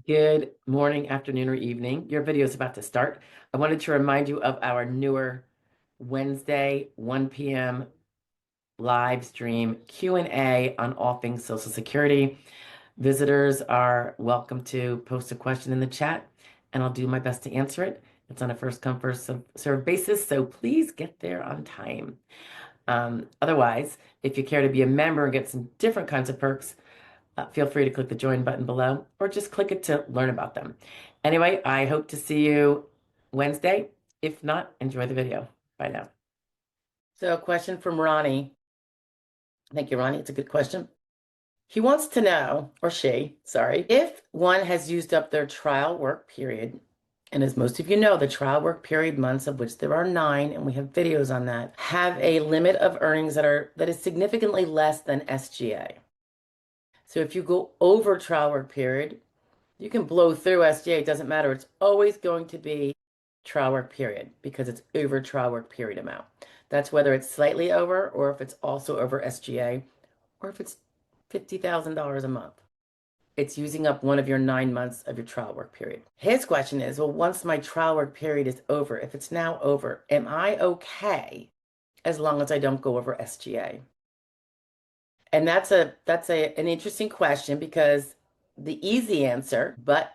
Good morning, afternoon, or evening. Your video is about to start. I wanted to remind you of our newer Wednesday, 1 p.m. live stream Q&A on all things Social Security. Visitors are welcome to post a question in the chat, and I'll do my best to answer it. It's on a first come, first served basis, so please get there on time. Otherwise, if you care to be a member and get some different kinds of perks, feel free to click the join button below or just click it to learn about them. Anyway, I hope to see you Wednesday. If not, enjoy the video. Bye now. So, a question from Ronnie. Thank you, Ronnie. It's a good question. He wants to know, or she, sorry, if one has used up their trial work period, and as most of you know, the trial work period months, of which there are 9, and we have videos on that, have a limit of earnings that is significantly less than SGA. So if you go over trial work period, you can blow through SGA, it doesn't matter. It's always going to be trial work period because it's over trial work period amount. That's whether it's slightly over or if it's also over SGA or if it's $50,000 a month. It's using up one of your 9 months of your trial work period. His question is, well, once my trial work period is over, if it's now over, am I okay as long as I don't go over SGA? And that's an interesting question because the easy answer, but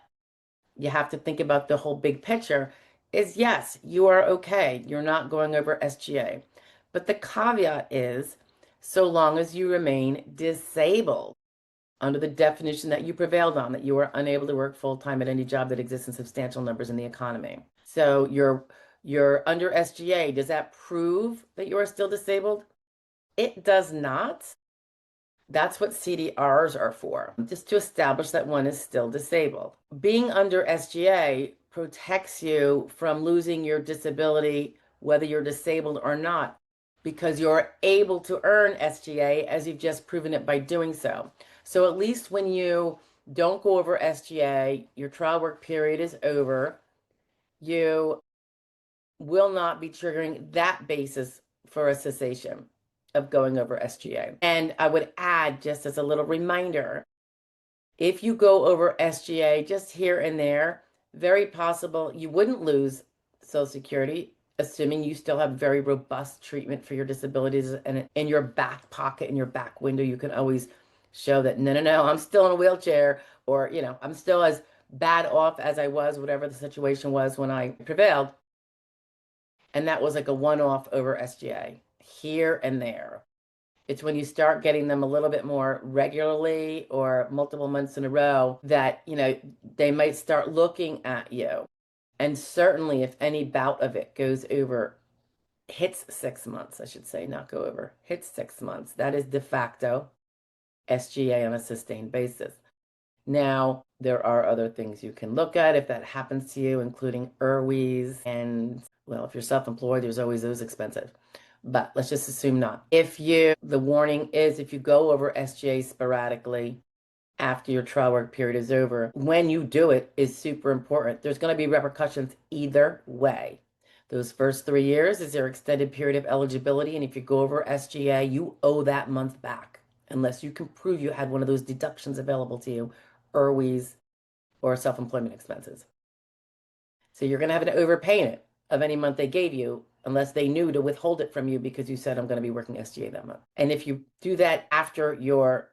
you have to think about the whole big picture, is yes, you are okay. You're not going over SGA. But the caveat is so long as you remain disabled under the definition that you prevailed on, that you are unable to work full-time at any job that exists in substantial numbers in the economy. So you're under SGA. Does that prove that you are still disabled? It does not. That's what CDRs are for, just to establish that one is still disabled. Being under SGA protects you from losing your disability, whether you're disabled or not, because you're able to earn SGA as you've just proven it by doing so. So at least when you don't go over SGA, your trial work period is over, you will not be triggering that basis for a cessation of going over SGA. And I would add, just as a little reminder, if you go over SGA just here and there, very possible you wouldn't lose Social Security, assuming you still have very robust treatment for your disabilities, and in your back pocket, in your back window, you can always show that, no, I'm still in a wheelchair, or, I'm still as bad off as I was, whatever the situation was when I prevailed. And that was like a one-off over SGA here and there. It's when you start getting them a little bit more regularly or multiple months in a row that, they might start looking at you. And certainly if any bout of it goes over, hits 6 months, I should say, not go over, hits 6 months, that is de facto SGA on a sustained basis. Now, there are other things you can look at if that happens to you, including IRWs, and, well, if you're self-employed, there's always those expensive. But let's just assume not. The warning is if you go over SGA sporadically after your trial work period is over, when you do it is super important. There's going to be repercussions either way. Those first 3 years is your extended period of eligibility, and if you go over SGA, you owe that month back, unless you can prove you had one of those deductions available to you, IRWs, or self-employment expenses. So you're going to have an overpayment of any month they gave you, unless they knew to withhold it from you because you said, I'm going to be working SGA that month. And if you do that after your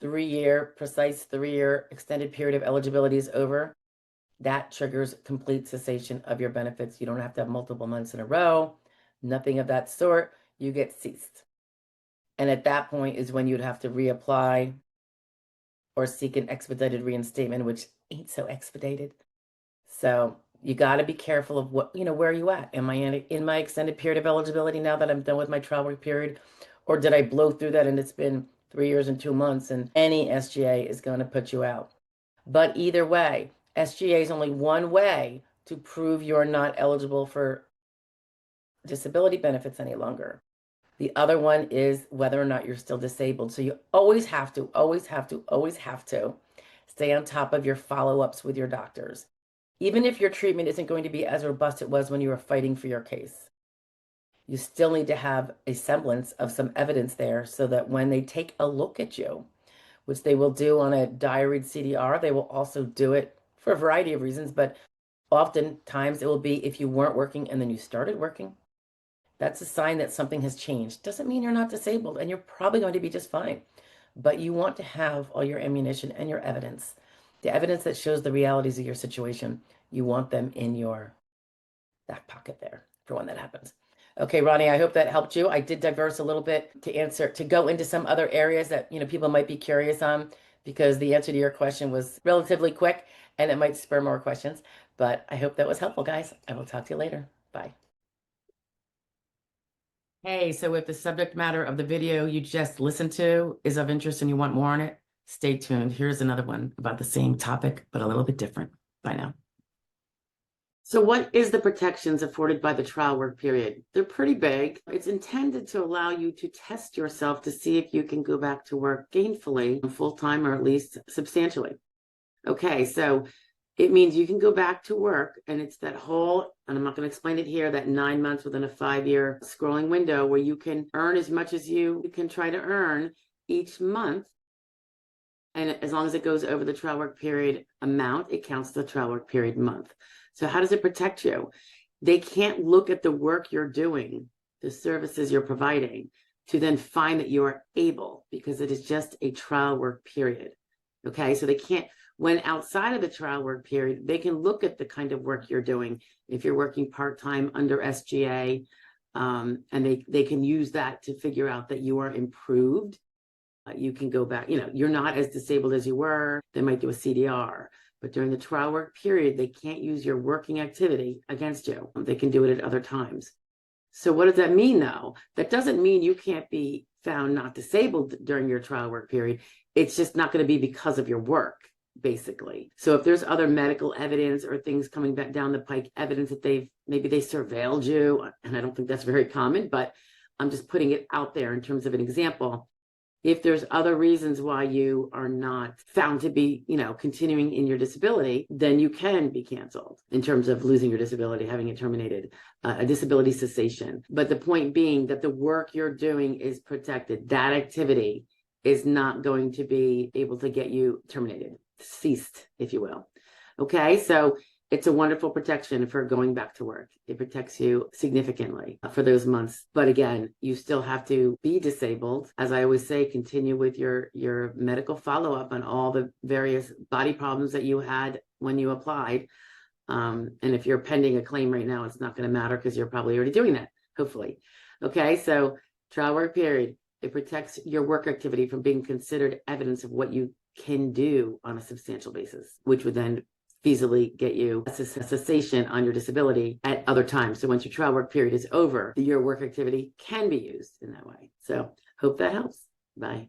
precise 3-year extended period of eligibility is over, that triggers complete cessation of your benefits. You don't have to have multiple months in a row, nothing of that sort. You get ceased. And at that point is when you'd have to reapply or seek an expedited reinstatement, which ain't so expedited. So you got to be careful of what, where are you at? Am I in my extended period of eligibility now that I'm done with my trial work period? Or did I blow through that and it's been 3 years and 2 months, and any SGA is going to put you out? But either way, SGA is only one way to prove you're not eligible for disability benefits any longer. The other one is whether or not you're still disabled. So you always have to stay on top of your follow-ups with your doctors. Even if your treatment isn't going to be as robust as it was when you were fighting for your case, you still need to have a semblance of some evidence there so that when they take a look at you, which they will do on a diaried CDR. They will also do it for a variety of reasons, but oftentimes it will be if you weren't working and then you started working. That's a sign that something has changed. Doesn't mean you're not disabled, and you're probably going to be just fine. But you want to have all your ammunition and your evidence, the evidence that shows the realities of your situation. You want them in your back pocket there for when that happens. Okay, Ronnie, I hope that helped you. I did diverse a little bit to go into some other areas that, people might be curious on, because the answer to your question was relatively quick and it might spur more questions. But I hope that was helpful, guys. I will talk to you later. Bye. Hey, so if the subject matter of the video you just listened to is of interest and you want more on it, stay tuned. Here's another one about the same topic, but a little bit different. Bye now. So what is the protections afforded by the trial work period? They're pretty big. It's intended to allow you to test yourself to see if you can go back to work gainfully, full-time, or at least substantially. Okay, so it means you can go back to work, and it's that whole, and I'm not going to explain it here, that 9 months within a 5-year scrolling window where you can earn as much as you can try to earn each month. And as long as it goes over the trial work period amount, it counts the trial work period month. So how does it protect you? They can't look at the work you're doing, the services you're providing, to then find that you are able, because it is just a trial work period. Okay, so they can't, when outside of the trial work period, they can look at the kind of work you're doing. If you're working part-time under SGA, and they can use that to figure out that you are improved. You can go back, you're not as disabled as you were. They might do a CDR, but during the trial work period, they can't use your working activity against you. They can do it at other times. So what does that mean, though? That doesn't mean you can't be found not disabled during your trial work period. It's just not going to be because of your work, basically. So if there's other medical evidence or things coming back down the pike, evidence that maybe they surveilled you, and I don't think that's very common, but I'm just putting it out there in terms of an example. If there's other reasons why you are not found to be, continuing in your disability, then you can be canceled in terms of losing your disability, having it terminated, a disability cessation. But the point being that the work you're doing is protected. That activity is not going to be able to get you terminated, ceased, if you will. Okay, so it's a wonderful protection for going back to work. It protects you significantly for those months. But again, you still have to be disabled. As I always say, continue with your medical follow-up on all the various body problems that you had when you applied. And if you're pending a claim right now, it's not going to matter because you're probably already doing that, hopefully. Okay, so trial work period. It protects your work activity from being considered evidence of what you can do on a substantial basis, which would then feasibly get you a cessation on your disability at other times. So once your trial work period is over, your work activity can be used in that way. So hope that helps. Bye.